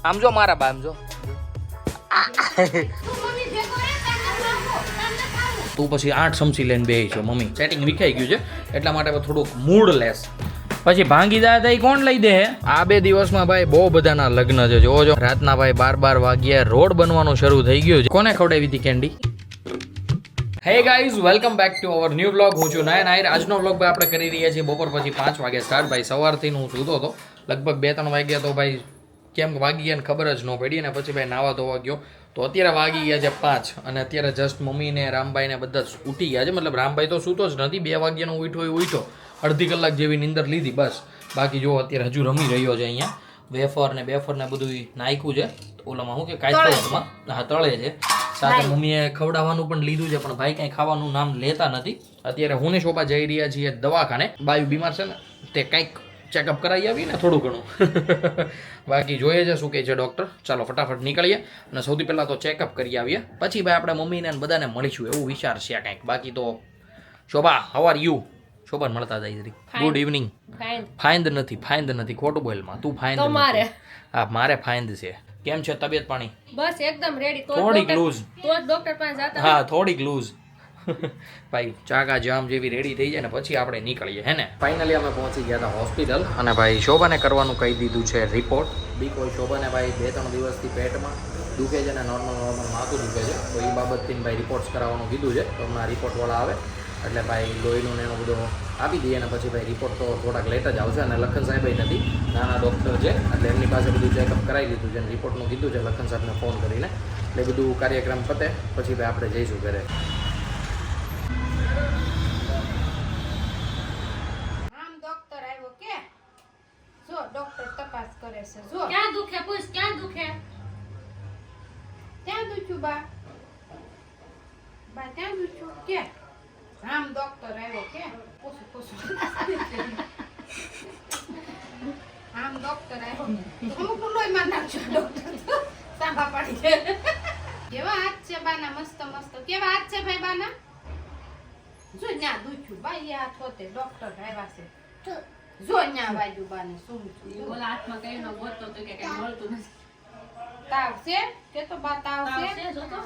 આમ જો મારા બા, આમ જો તું પછી 8 ચમચી લઈને બેહી છો. મમ્મી સેટિંગ વિખાઈ ગયું છે એટલા માટે થોડુંક મૂડ લેસ. પછી ભાંગી જાય તો કોણ લઈ દે? આ 2 દિવસમાં ભાઈ બહુ બધાના લગ્ન છે. જોજો રાતના ભાઈ 12 વાગ્યા રોડ બનવાનું શરૂ થઈ ગયું છે. કોને ખવડાવી હતી candy? Hey guys, welcome back to our new blog. હું છું નાયન આહિર. આજનો બ્લોગ ભાઈ આપણે કરી રહ્યા છીએ બપોર પછી 5 વાગે સ્ટાર્ટ. ભાઈ સવારથી હું સૂતો હતો, લગભગ 2-3 વાગ્યા તો ભાઈ કેમ વાગી ગયા ને ખબર જ ન પડી. અને પછી ભાઈ નાવા ધોવા ગયો તો અત્યારે વાગી ગયા છે 5. અને અત્યારે જસ્ટ મમ્મીને રામભાઈને બધા જ ઉઠી ગયા છે. મતલબ રામભાઈ તો સૂતો જ નથી, 2 વાગ્યાનો ઉઠ્યો. અડધી કલાક જેવી નીંદર લીધી બસ. બાકી જો અત્યારે હજુ રમી રહ્યો છે. અહીંયા વેફર ને બધું નાખ્યું છે ઓલામાં, શું કે કાચમાં, હા તળે છે. સાથે મમ્મીએ ખવડાવવાનું પણ લીધું છે, પણ ભાઈ કઈ ખાવાનું નામ લેતા નથી. અત્યારે હું ને શોભા જઈ રહ્યા છીએ દવાખાને. બાયું બીમાર છે ને, તે કંઈક ચેકઅપ કરાવી આવી ને થોડું ઘણું. બાકી જોઈએ છે શું કહે છે ડૉક્ટર. ચાલો ફટાફટ નીકળીએ અને સૌથી પહેલાં તો ચેકઅપ કરી આવીએ, પછી ભાઈ આપણે મમ્મીને બધાને મળીશું એવું વિચાર છે કંઈક. બાકી તો શોભા, હાઉ આર યુ? શોભા મળતા જાય જરી. Good evening. ફાઇન્દ નથી, ખોટું બોલમાં. તું ફાઇન્દ નથી. હા મારે ફાઇન્દ છે. કેમ છે તબિયત પાણી? બસ એકદમ રેડી. થોડીક લૂઝ. તો ડોક્ટર પાસે જાતા. હા થોડીક લૂઝ. ભાઈ ચાકા જામ જેવી રેડી થઈ જાય ને પછી આપણે નીકળીએ, હે ને. ફાઇનલી અમે પહોંચી ગયા હતા હોસ્પિટલ અને ભાઈ શોભાને કરવાનું કહી દીધું છે રિપોર્ટ. કોઈ શોભાને ભાઈ 2-3 દિવસથી પેટમાં દુખે છે ને નોર્મલ માથું દુખે છે, તો એ બાબતથી ભાઈ રિપોર્ટ્સ કરાવવાનું કીધું છે. તો હમણાં રિપોર્ટવાળા આવે એટલે ભાઈ લોહીનું ને એનો બધો આપી દઈએ અને પછી ભાઈ રિપોર્ટ તો થોડાક લેટ જ આવશે. અને લખન સાહેબ નથી, નાના ડૉક્ટર છે એટલે એમની પાસે બધું ચેકઅપ કરાવી લીધું છે અને રિપોર્ટનું કીધું છે લખન સાહેબને ફોન કરીને. એટલે બધું કાર્યક્રમ પતે પછી ભાઈ આપણે જઈશું ઘરે. ડોક્ટર તપાસ કરે છે. જો ક્યાં દુખે? પૂછ ક્યાં દુખે? ક્યાં દુખ્યું બા? બા ક્યાં દુખ્યું કે? રામ ડોક્ટર આવ્યો કે? પૂછું રામ ડોક્ટર આવ્યો તો હું કુલોય માં નાખજો. ડોક્ટર સાંભા પડી છે. કેવા હાથ છે બાના? મસ્ત કેવા હાથ છે ભાઈ બાના? જો ન્યા દુખ્યું બાઈ હાથ હોતે ડોક્ટર આવ્યા છે. જો ન્યા વાજુ બાને શું છું ઓલા હાથમાં કઈ ન ગોતો તો કે કઈ મળતું નથી. તાવ છે કે તો બા તાવ છે? જો તો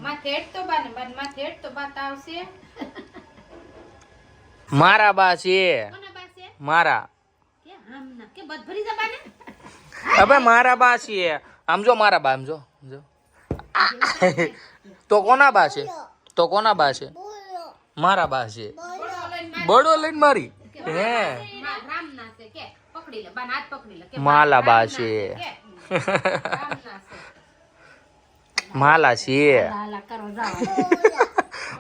માથે હેડ તો બાને માથે હેડ તો બા તાવ છે. મારા બા છે. કોના બા છે? મારા કે હામના કે બધ ભરી જા બાને. અબે મારા બા છે. આમ જો મારા બા, આમ જો તો કોના બા છે? મારા બા છે. બડો લઈને મારી હે રામના છે કે પકડી લે બાને હાથ પકડી લે કે માલા બા છે. માલા છે હાલા કરો જાવ.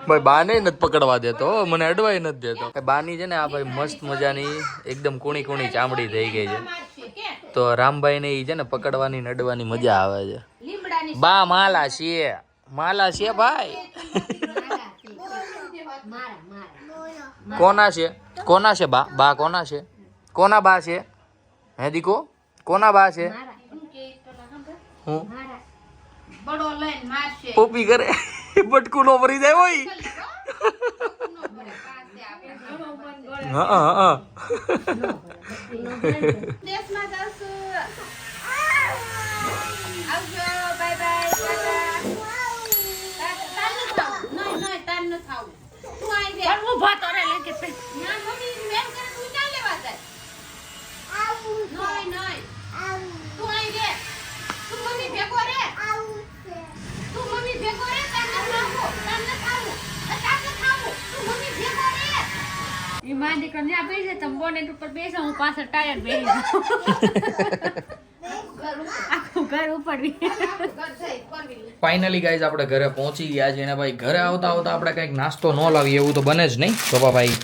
ભાઈ બાને નથી પકડવા દેતો, મને અડવાય નથી દેતો. બાની છે ને આ ભાઈ મસ્ત મજાની એકદમ કૂણી ચામડી થઈ ગઈ છે. તો રામભાઈ ને છે ને પકડવાની ને અડવાની મજા આવે છે. બા માલા છે ભાઈ. કોના છે બા કોના છે? કોના બા છે? હે દીકો કોના બા છે? હું બડો લઈને મારશે. પોપી કરે બટકું નો ભરી જાય હોય. હા દેશમાં જશું. આવજો બાય બાય ટાટા. નહીં તાર ન થાવ. તું આઈ દે. પણ ઊભા તો રે લેકે પે. ના મમ્મી મેલ કરે તું ના લેવા જાય. નહીં તું આઈ દે. તું મમ્મી ભેગો રે. તું મમ્મી ભેગો રે. તાર ન ખાવું. તું મમ્મી ભેગો રે. ઈ માં દીકરો ને આપી છે તમ બોનેટ ઉપર બેસો, હું પાછળ ટાયર બેહી જાઉં. આખું ઘર ઉપડવી. ફાઇનલી ગાઈઝ આપણે ઘરે પહોંચી ગયા છે. અને ભાઈ ઘરે આવતા આપણે કંઈક નાસ્તો ન લાવીએ એવું તો બને જ નહીં. શોભા ભાઈ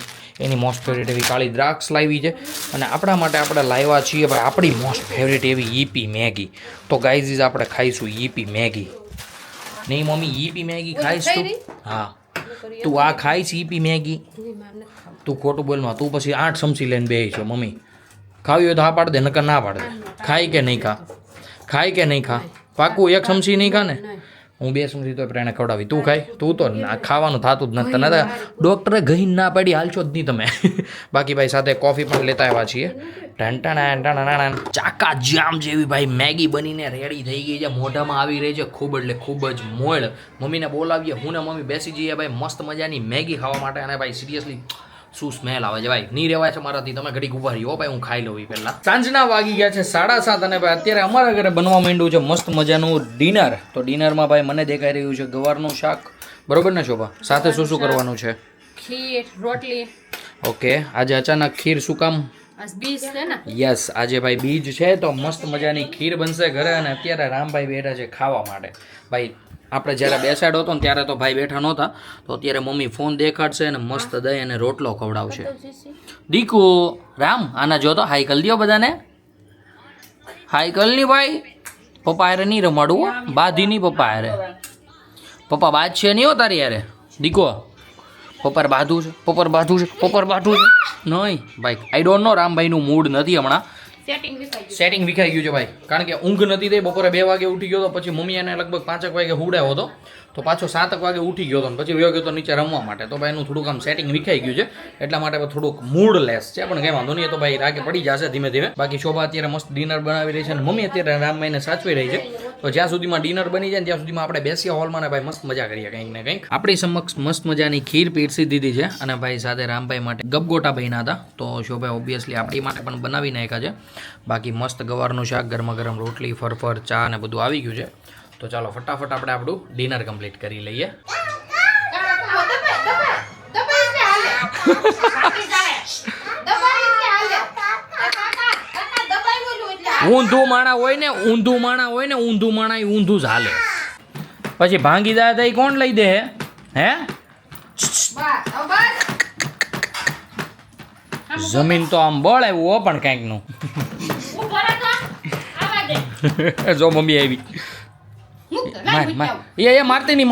એની મોસ્ટ ફેવરેટ એવી કાળી દ્રાક્ષ લાવી છે અને આપણા માટે આપણે લાવ્યા છીએ ભાઈ આપણી મોસ્ટ ફેવરેટ એવી ઈપી મેગી. તો ગાઈઝ આપણે ખાઈશું ઈપી મેગી. નહીં મમ્મી ઈપી મેગી ખાઈશ તું? હા તું આ ખાઈશ ઈપી મેગી? તું ખોટું બોલમાં. તું પછી 8 ચમચી લઈને બેહી છો. મમ્મી ખાવી હોય તો હા પાડ દે, નકર ના પાડ દે. ખાય કે નહીં ખા? પાકું 1 ચમચી નહીં ખા ને? હું બેસું તો એને ખવડાવી. તું ખાય? તું તો ના ખાવાનું થતું જ નથી. તને તો ડૉક્ટરે ગઈ ના પાડી હાલશો જ નહીં તમે. બાકી ભાઈ સાથે કોફી પણ લેતા આવ્યા છીએ. ચાકા જામ જેવી ભાઈ મેગી બનીને રેડી થઈ ગઈ છે, મોઢામાં આવી રહી છે ખૂબ એટલે ખૂબ જ મોળ. મમ્મીને બોલાવીએ, હું ને મમ્મી બેસી જઈએ ભાઈ મસ્ત મજાની મેગી ખાવા માટે. અને ભાઈ સિરિયસલી શું સ્મેલ આવે છે ભાઈ, નહીં રહેવાય છે મારાથી. તમે ઘડીક ઉભા રહ્યો ભાઈ, હું ખાઈ લઉં એ પહેલાં. સાંજના વાગી ગયા છે 7:30 અને ભાઈ અત્યારે અમારા ઘરે બનવા માંડ્યું છે મસ્ત મજાનું ડિનર. તો ડિનરમાં ભાઈ મને દેખાઈ રહ્યું છે ગવારનું શાક, બરોબર ને શોભા? સાથે શું શું કરવાનું છે? ખીર, રોટલી. ઓકે, આજે અચાનક ખીર શું કામ? બીજ છે ને? યસ, આજે ભાઈ બીજ છે તો મસ્ત મજાની ખીર બનશે ઘરે. અને અત્યારે રામભાઈ બેઠા છે ખાવા માટે. ભાઈ આપણે જ્યારે બેસાડો હતો ને ત્યારે તો ભાઈ બેઠા નહોતા, તો અત્યારે મમ્મી ફોન દેખાડશે અને મસ્ત દહીં અને રોટલો ખવડાવશે. દીકુ રામ આના જો તો હાઈ કલ દો બધાને. હાઈ કલ ની ભાઈ, પપ્પા હારે નહીં રમાડવું, બાધી નહીં પપ્પા હારે. પપ્પા બાદ છે નહીં હો તારી યારે. દીકો પપ્પા બાધું છે, પપ્પા બાધું છે, પપ્પા બાધું છે નહીં ભાઈ. આઈ ડોન્ટ નો, રામભાઈનું મૂડ નથી હમણાં. સેટિંગ વિખાઈ ગયું છે ભાઈ, કારણ કે ઊંઘ નથી થઈ. બપોરે 2 વાગે ઉઠી ગયો તો પછી મમ્મી એને લગભગ 5 વાગે હુડાયો હતો, તો પાછો 7 વાગે ઉઠી ગયો હતો ને પછી વયો ગયો તો નીચે રમવા માટે. તો ભાઈ એનું થોડુંક આમ સેટિંગ વિખાઈ ગયું છે, એટલા માટે થોડુંક મૂડ લેસ છે. પણ કંઈ વાંધો નહીં, તો ભાઈ રાગે પડી જશે ધીમે ધીમે. બાકી શોભા અત્યારે મસ્ત ડિનર બનાવી રહી છે અને મમ્મી અત્યારે રામભાઈને સાચવી રહી છે. તો જ્યાં સુધીમાં ડિનર બની જાય ને ત્યાં સુધીમાં આપણે બેસીએ હોલમાં ને ભાઈ મસ્ત મજા કરીએ કંઈક ને કંઈક. આપણી સમક્ષ મસ્ત મજાની ખીર પીરસી દીધી છે અને ભાઈ સાથે રામભાઈ માટે ગપગોટા બન્યા હતા, તો શોભાઈ ઓબ્વિયસલી આપણી માટે પણ બનાવી નાખ્યા છે. બાકી મસ્ત ગવારનું શાક, ગરમા ગરમ રોટલી, ફરફર, ચા ને બધું આવી ગયું છે. તો ચાલો ફટાફટ આપણે આપણું ડિનર કમ્પ્લીટ કરી લઈએ. ઊંધું માણા હોય ને ઊંધું માણા ઊંધું જ હાલે. પછી ભાંગી દાદા કોણ લઈ દે હે? જમીન તો આમ બળ આવ્યું પણ કંઈક નું. જો મમ્મી આવી. એ મારતી નહીં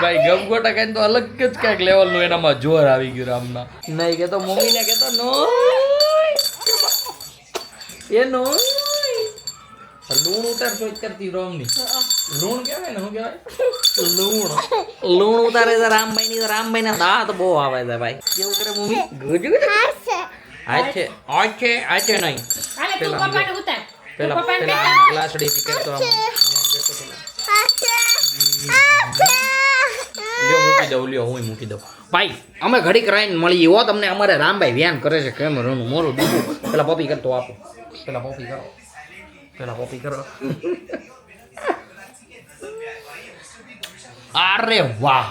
ભાઈ, ગપગોટા ખાઈને તો અલગ જ કંઈક લેવલનું એનામાં જોર આવી ગયું રામના. નહીં કેતો મમ્મીને કેતો નો એ નો લૂણ ઉતાર સોચ કરતી રોમની. લૂણ કહેવાય ને, શું કહેવાય? લૂણ ઉતારે છે રામભાઈ ના દાંત બહુ આવે છે ભાઈ. કેવું કરે મમ્મી? આછે નહીં. પેલા ગ્લાસડીથી કરતો મૂકી દઉં ભાઈ. અમે ઘડીક રહીને મળીએ હો તમને. અમારે રામભાઈ વ્યાન કરે છે કેમેરાનું મોરું દીધું. પેલા પપ્પી કરતો આપો, પેલા પપ્પી કરો. અરે વાહ,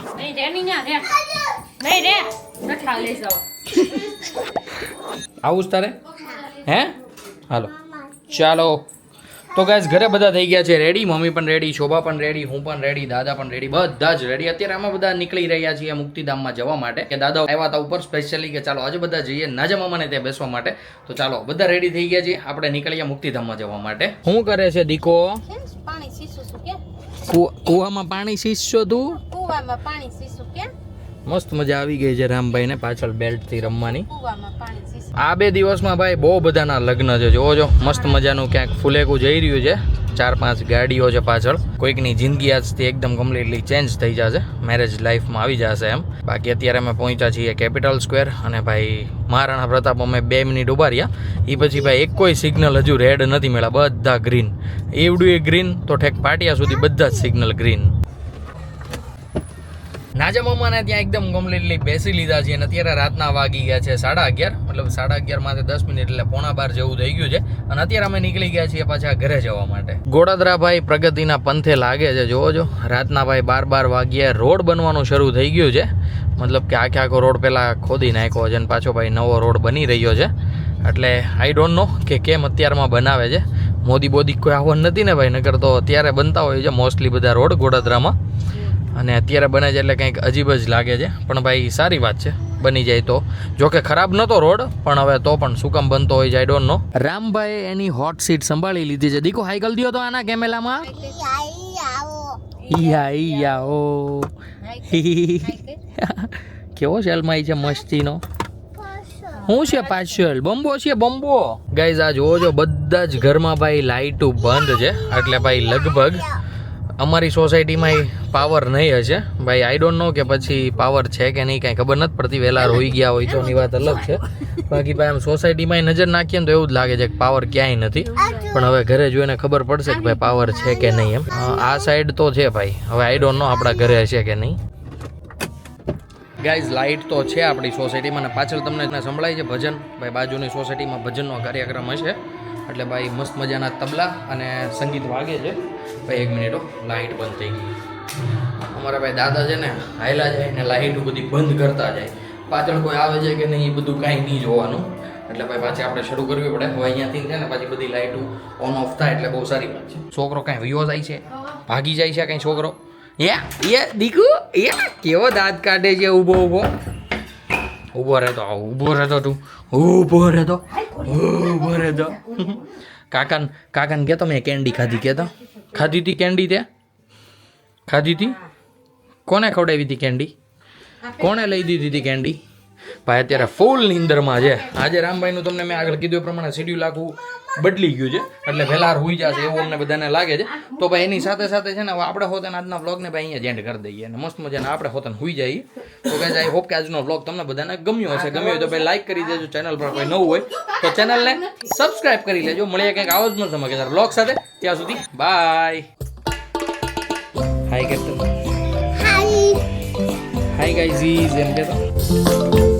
આવું જ તારે હે? હાલો ચાલો. તો ગાઈસ ઘરે બધા થઈ ગયા છે રેડી. મમ્મી પણ રેડી, શોભા પણ રેડી, હું પણ રેડી, દાદા પણ રેડી, બધા જ રેડી. અત્યારે અમે બધા નીકળી રહ્યા છીએ મુક્તિધામમાં જવા માટે. કે દાદા આવ્યા હતા ઉપર સ્પેશિયલી કે ચાલો આજે બધા જઈએ નાજા મામાને ત્યાં બેસવા માટે. તો ચાલો બધા રેડી થઈ ગયા છીએ, આપણે નીકળીએ મુક્તિધામમાં જવા માટે. શું કરે છે દીકો? પાણી સીસું છું કે? કુવામાં પાણી સીસશો તું? કુવામાં પાણી સીસું કે? મસ્ત મજા આવી ગઈ છે રામભાઈને પાછળ બેલ્ટથી રમવાની. કુવામાં પાણી સીસું. આ 2 દિવસમાં ભાઈ બહુ બધાના લગ્ન છે. જોવો જો મસ્ત મજાનું ક્યાંક ફુલેકું જઈ રહ્યું છે. 4-5 ગાડીઓ છે પાછળ. કોઈકની જિંદગી આજથી એકદમ કમ્પ્લીટલી ચેન્જ થઈ જશે, મેરેજ લાઈફમાં આવી જશે એમ. બાકી અત્યારે અમે પહોંચ્યા છીએ કેપિટલ સ્ક્વેર અને ભાઈ મહારાણા પ્રતાપ અમે 2 મિનિટ ઉભા રહ્યા. એ પછી ભાઈ એક કોઈ સિગ્નલ હજુ રેડ નથી મળ્યા, બધા ગ્રીન. એવડું એ ગ્રીન તો ઠેક પાટિયા સુધી બધા જ સિગ્નલ ગ્રીન. નાજા મામાને ત્યાં એકદમ કમ્પ્લીટલી બેસી લીધા છે અને અત્યારે રાતના વાગી ગયા છે 11:30, મતલબ 11:30 માંથી 10 મિનિટ એટલે 11:15 જેવું થઈ ગયું છે. અને અત્યારે અમે નીકળી ગયા છીએ પાછા ઘરે જવા માટે. ગોડાદરા ભાઈ પ્રગતિના પંથે લાગે છે. જોવો જો રાતના ભાઈ 12 વાગ્યે રોડ બનવાનું શરૂ થઈ ગયું છે. મતલબ કે આખો રોડ પહેલાં ખોદી નાખ્યો છે અને પાછો ભાઈ નવો રોડ બની રહ્યો છે. એટલે આઈ ડોન્ટ નો કે કેમ અત્યારમાં બનાવે છે. મોદી કોઈ આવવાનું નથી ને ભાઈ, નકર તો અત્યારે બનતા હોય છે મોસ્ટલી બધા રોડ ગોડાદરામાં. અને અત્યારે બને છે એટલે કંઈક અજીબ જ લાગે છે, પણ ભાઈ સારી વાત છે બની જાય તો. જોકે ખરાબ નહોતો રોડ, પણ હવે તો પણ શું કામ બનતો હોય છે I don't know. Rambhai any hot seat સંભાળી લીધી છે. દીકો હાઈ કરી દો તો આના કેમેલામાં. કેવો શેલમાઈ છે મસ્તીનો. શું છે પાછળ બંબો છે બંબો ગાઈઝ આ જોવો છો બધા જ ઘરમાં ભાઈ લાઇટો બંધ છે એટલે ભાઈ લગભગ અમારી સોસાયટીમાં પાવર નહીં હશે ભાઈ આઈ ડોન્ટ નો કે પછી પાવર છે કે નહીં કાંઈ ખબર નથી પડતી વહેલા રોઈ ગયા હોય તો ની વાત અલગ છે બાકી ભાઈ આમ સોસાયટીમાં નજર નાખીએ ને તો એવું જ લાગે છે કે પાવર ક્યાંય નથી પણ હવે ઘરે જોઈને ખબર પડશે કે ભાઈ પાવર છે કે નહીં એમ આ સાઈડ તો છે ભાઈ હવે આઈ ડોન્ટ નો આપણા ઘરે હશે કે નહીં ગાઈઝ લાઇટ તો છે આપણી સોસાયટીમાં ને પાછળ તમને સંભળાય છે ભજન ભાઈ બાજુની સોસાયટીમાં ભજનનો કાર્યક્રમ હશે એટલે ભાઈ મસ્ત મજાના તબલા અને સંગીત વાગે છે ભાઈ 1 મિનિટો લાઇટ બંધ થઈ ગઈ અમારા ભાઈ દાદા છે ને હાયલા જાય ને લાઇટ બધી બંધ કરતા જાય પાછળ કોઈ આવે છે કે નહીં એ બધું કાંઈ નહીં જોવાનું એટલે ભાઈ પાછી આપણે શરૂ કરવી પડે હવે અહીંયાથી છે ને પાછી બધી લાઇટો ઓન ઓફ થાય એટલે બહુ સારી વાત છે છોકરો કાંઈ વયો જાય છે ભાગી જાય છે કાંઈ છોકરો એ દીકુ એ કેવો દાંત કાઢે છે ઊભો ઊભો ઊભો રહેતો તું ઊભો રહેતો કાકાને કહેતો મેં કેન્ડી ખાધી કહેતો ખાધી હતી કેન્ડી તે ખાધી હતી કોને ખવડાવી હતી કેન્ડી કોણે લઈ દીધી હતી કેન્ડી ભાઈ અત્યારે ફૂલ નીંદરમાં છે આજે રામભાઈનું તમને મેં આગળ કીધું એ પ્રમાણે શેડ્યુલ આખું બદલી ગયું છે એટલે વહેલા હોઈ જશે એવું અમને બધાને લાગે છે તો ભાઈ એની સાથે સાથે છે ને આપણે હોતને આજના વ્લોગને ભાઈ અહીંયા જ એન્ડ કરી દઈએ અને મસ્ત મજાના આપણે હોતને હોઈ જઈએ તો ગાઈઝ આઈ હોપ કે આજનો વ્લોગ તમને બધાને ગમ્યો હશે ગમ્યો હોય તો ભાઈ લાઈક કરી દેજો ચેનલ પર કોઈ નવું હોય તો ચેનલને સબસ્ક્રાઇબ કરી લેજો મળીએ કંઈક આવો જ મસ્ત મજાના વ્લોગ સાથે ત્યાં સુધી bye hi captain hi guys એમ કહેતો